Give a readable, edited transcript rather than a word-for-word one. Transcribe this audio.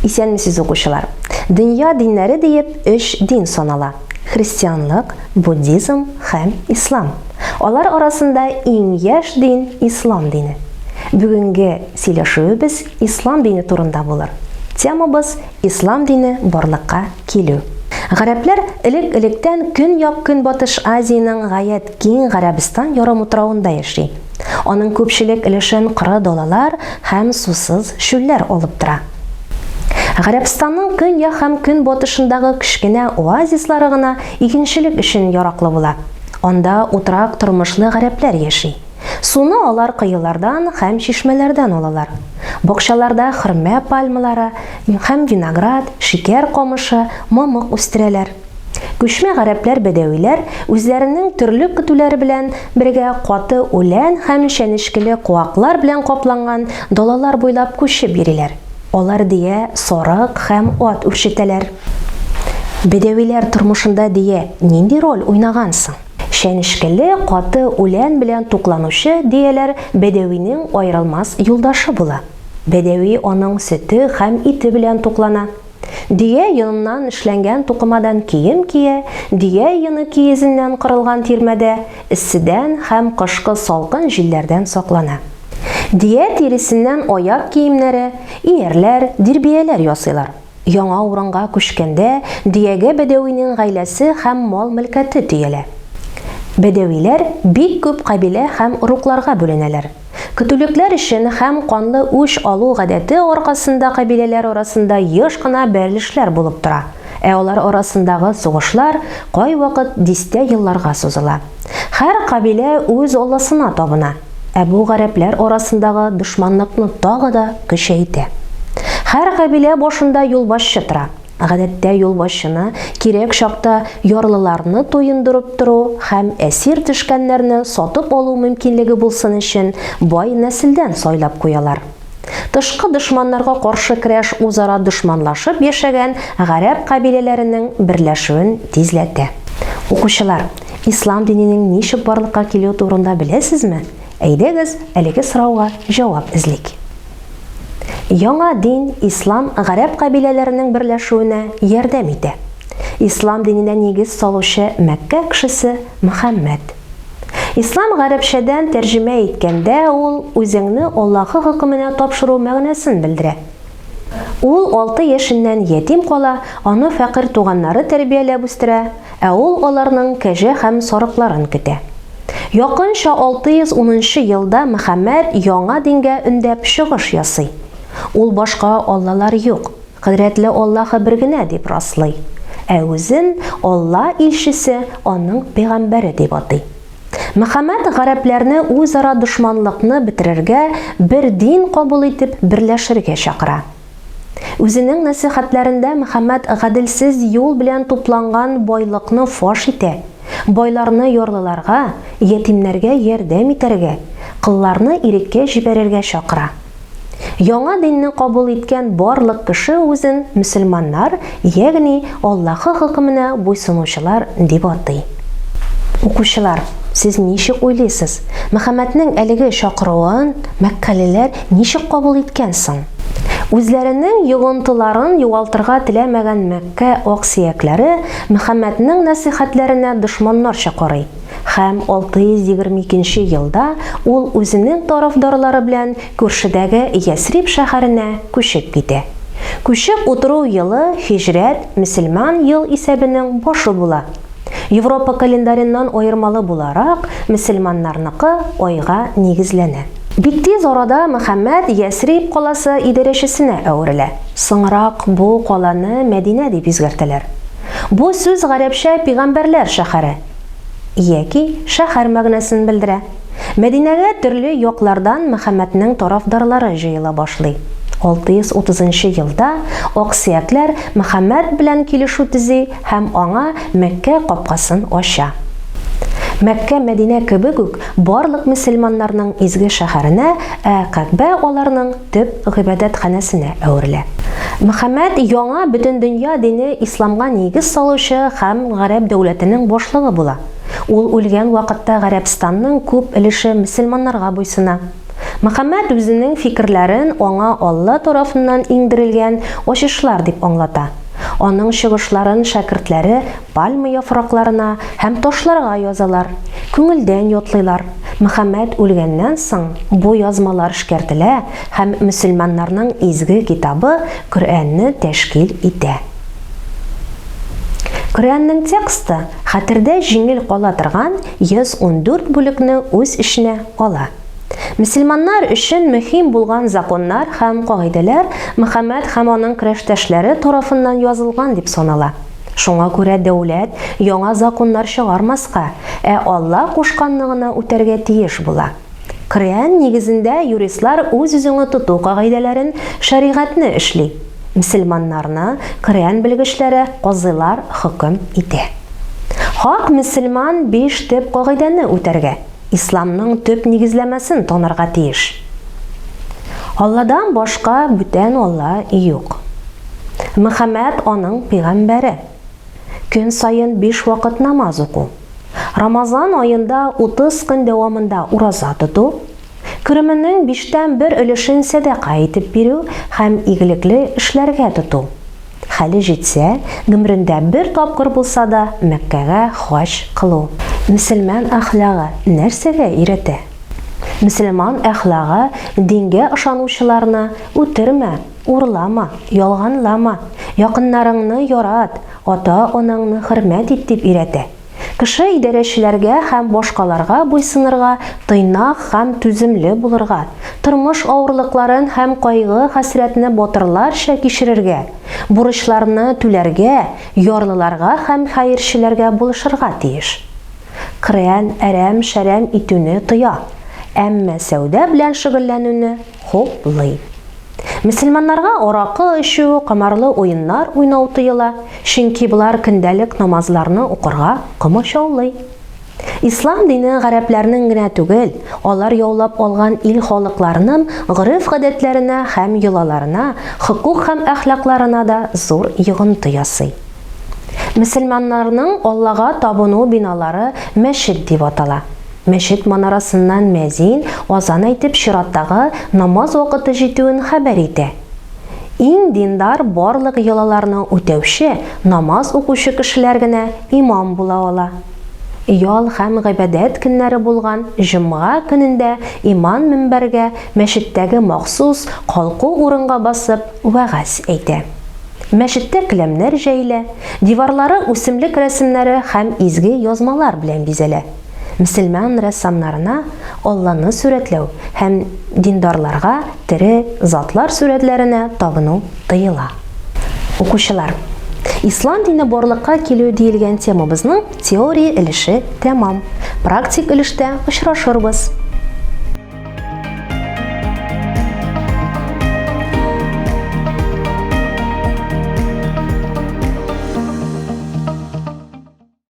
Исәнмесез укучылар. Дөнья диннәре диеп 3 дин санала. Христианлык, буддизм һәм ислам. Алар арасында иң яшь дин ислам дине. Бүгенге сөйләшүебез ислам дине турында булыр. Темабыз ислам дине барлыкка килү. Гарәпләр элек-электән Көньяк-Көнбатыш Азияның гаять киң Гарәбстан ярымутравында яши. Аның күпчелек өлешен коры далалар һәм сусыз шүлләр алып тора. Гарәбстанның көньяк һәм көнбатышындагы кечкенә оазислары гына игенчелек өчен яраклы була. Анда утрак тормышлы гарәпләр яши. Суны алар кыйлардан һәм чишмәләрдән алалар. Бакчаларда хөрмә пальмалары һәм виноград, шикәр камышы, мамык үстерәләр. Күчмә гарәпләр бәдәвиләр үзләренең төрле көтүләре белән бергә каты үлән һәм чәнечкеле куаклар белән капланган далалар буйлап күчеп йөриләр. Алар дия сарык һәм ат үрчетәләр. Бәдәвиләр тормышында дия нинди роль уйнаган соң? Чәнечкеле каты үлән белән тукланучы дияләр бәдәвинең аерылмас юлдашы була. Бәдәви аның сөте һәм ите белән туклана. Дия йоннан эшләнгән тукымадан кием кия, дия йоны киезеннән кырылган тирмәдә эсседән һәм кышкы салкын җилләрдән саклана. Дия тиресеннән аяк киемнәре, иярләр, дирбияләр ясыйлар. Яңа урынга күчкәндә диягә бәдәвинең гаиләсе һәм мал-мөлкәте төялә. Бәдәвиләр бик күп кабилә һәм урукларга бүленәләр. Көтүлекләр өчен һәм канлы үч алу гадәте аркасында кабиләләр арасында еш кына бәрелешләр булып тора. Алар арасындагы сугышлар кайвакыт 10 елларга сузыла. Һәр кабилә үз алласына табына. Бу гарәпләр арасындагы дошманлыкны тагы да көчәйтә. Һәр кабилә башында юлбашчы тора. Гадәттә юлбашчыны кирәк чакта ярлыларны туендырып тору һәм әсир төшкәннәрне сатып алу мөмкинлеге булсын өчен бай нәселдән сайлап куялар. Тышкы дошманнарга каршы көрәш үзара дошманлашып яшәгән гарәп кабиләләренең берләшүен тизләтә. Укучылар, ислам диненең ничек барлыкка килү турында беләсезме? Әйдәгез, әлеге сорауга җавап эзлик. Яңа дин ислам гарәп кабиләләренең берләшүенә ярдәм итә. Ислам диненә нигез салучы Мәккә кешесе Мөхәммәд. Ислам гарәпчәдән тәрҗемә иткәндә ул үзеңне Аллаһы хөкеменә тапшыру мәгънәсен белдерә. Ул 6 яшеннән ятим кала, аны фәкыйрь туганнары тәрбияләп үстерә, ул аларның кәҗә һәм сарыкларын көтә. Якынча 610 елда Мөхәммәд яңа дингә өндәп чыгыш ясый. Ул башка аллалар юк, кыдрәтле Аллаһы бер генә дип раслый. Үзен Алла илчесе, аның пәйгамбәре дип атый. Мөхәммәд гарәпләрне үзара дошманлыкны бетерергә, бер дин кабул итеп берләшергә чакыра. Үзенең насихатларында Мөхәммәд гаделсез юл белән тупланган байлыкны фаш итә. Байларны ярлыларга, ятимнәргә ярдәм итәргә, кылларны иреккә җибәрергә чакыра. Яңа динне кабул иткән барлык кеше үзен мөселманнар, ягъни Аллаһы хөкеменә буйсынучылар дип атый. Укучылар, сез ничек уйлыйсыз? Мөхәммәднең әлеге чакыруын мәккәлеләр ничек кабул иткән соң? Үзләренең йогынтыларын югалтырга теләмәгән Мәккә аксыякләре Мөхәммәднең насихатларына дошманнарча карый. Һәм 622 елда ул үзенең тарафдарлары белән күршедәге Ясриб шәһәренә күчеп китә. Күчеп утыру елы Хиҗрәт мөселман ел исәбенең башы була. Европа календареннан аермалы буларак мөселманнарныкы айга нигезләнә. Бик тиз арада Мөхәммәд Ясриб каласы идарәчесенә әверелә. Соңрак бу каланы Мәдинә дип үзгәртәләр. Бу сүз гарәпчә пәйгамбәрләр шәһәре яки шәһәр мәгънәсен белдерә. Мәдинәгә төрле яклардан Мөхәммәднең тарафдарлары җыела башлый. 630 елда аксыякләр Мөхәммәд белән килешү төзи һәм аңа Мәккә капкасын ача. Мәккә, Мәдинә кебек үк барлык мөселманнарның изге шәһәренә, Кәгъбә аларның төп гыйбадәтханәсенә әверелә. Мөхәммәд яңа бөтен дөнья дине исламга нигез салучы һәм гарәп дәүләтенең башлыгы була. Ул үлгән вакытта Гарәбстанның күп өлеше мөселманнарга буйсына. Мөхәммәд үзенең фикерләрен аңа Алла тарафыннан иңдерелгән ачышлар дип аңлата. Аның чыгышларын шәкертләре пальма яфракларына һәм ташларга язалар, күңелдән ятлыйлар. Мөхәммәд үлгәннән соң бу язмалар эшкәртелә һәм мөселманнарның изге китабы Коръәнне тәшкил итә. Коръәннең тексты хәтердә җиңел кала торган 114 бүлекне үз эченә ала. Мөселманнар өчен мөһим булган законнар һәм кагыйдәләр Мөхәммәд һәм аның көрәштәшләре тарафыннан язылган дип санала. Шуңа күрә дәүләт яңа законнар чыгармаска, Алла кушканны гына үтәргә тиеш була. Коръән нигезендә юристлар үз-үзеңне тоту кагыйдәләрен, шәригатьне эшли. Мөселманнарны Коръән белгечләре, казыйлар хөкем итә. Хак мөселман 5 төп кагыйдәне үтәргә, исламның төп нигезләмәсен танырга тиеш. Алладан башка бүтән Алла юк. Мөхәммәд аның пәйгамбәре. Көн сайын 5 вакыт намаз уку. Рамазан аенда 30 көн дәвамында ураза тоту, күременең 5тән 1 өлешен садака итеп бирү һәм игелекле эшләргә тоту. Хәле җитсә, гомрендә 1 тапкыр булса да Мәккәгә хаҗ кылу. Мөселман әхлагы нәрсәгә өйрәтә? Мөселман әхлагы дингә ышанучыларны үтермә, урлама, ялганлама, якыннарыңны ярат, ата-анаңны хөрмәт ит дип өйрәтә. Кеше идарәчеләргә һәм башкаларга буйсынырга, тыйнак һәм түземле булырга, тормыш авырлыкларын һәм кайгы-хәсрәтне батырларча кичерергә, бурычларны түләргә, ярлыларга һәм хәерчеләргә булышырга тиеш. Коръән әрәм-шәрәм итүне тыя, әмма сәүдә белән шөгыльләнүне хуплый. Мөселманнарга аракы эчү, камарлы уеннар уйнау тыела, чөнки булар көндәлек намазларны укырга комачаулый. Ислам дине гарәпләрнең генә түгел, алар яулап алган ил халыкларының гырыф-гадәтләренә һәм йолаларына, хукук һәм әхлакларына да зур йогынты ясый. Мөселманнарның Аллага табыну биналары мәчет дип атала. Мәчет манарасыннан мәзин азан әйтеп чираттагы намаз вакыты җитүен хәбәр итә. Иң диндар барлык йолаларны үтәүче, намаз укучы кешеләр генә имам була ала. Ял һәм гыйбадәт көннәре булган җомга көнендә имам минбәргә мәчеттәге махсус калку урынга басып вәгазь әйтә. Мәчеттә келәмнәр җәйлә, диварлары үсемлек рәсемнәре һәм изге язмалар белән бизәлә. Мөселман рәссамнарына Алланы сүрәтләү һәм диндарларга тере затлар сүрәтләренә табыну тыела. Укучылар, Ислам дине барлыкка килү диелгән темабызның теория өлеше тәмам. Практик өлештә очрашырбыз.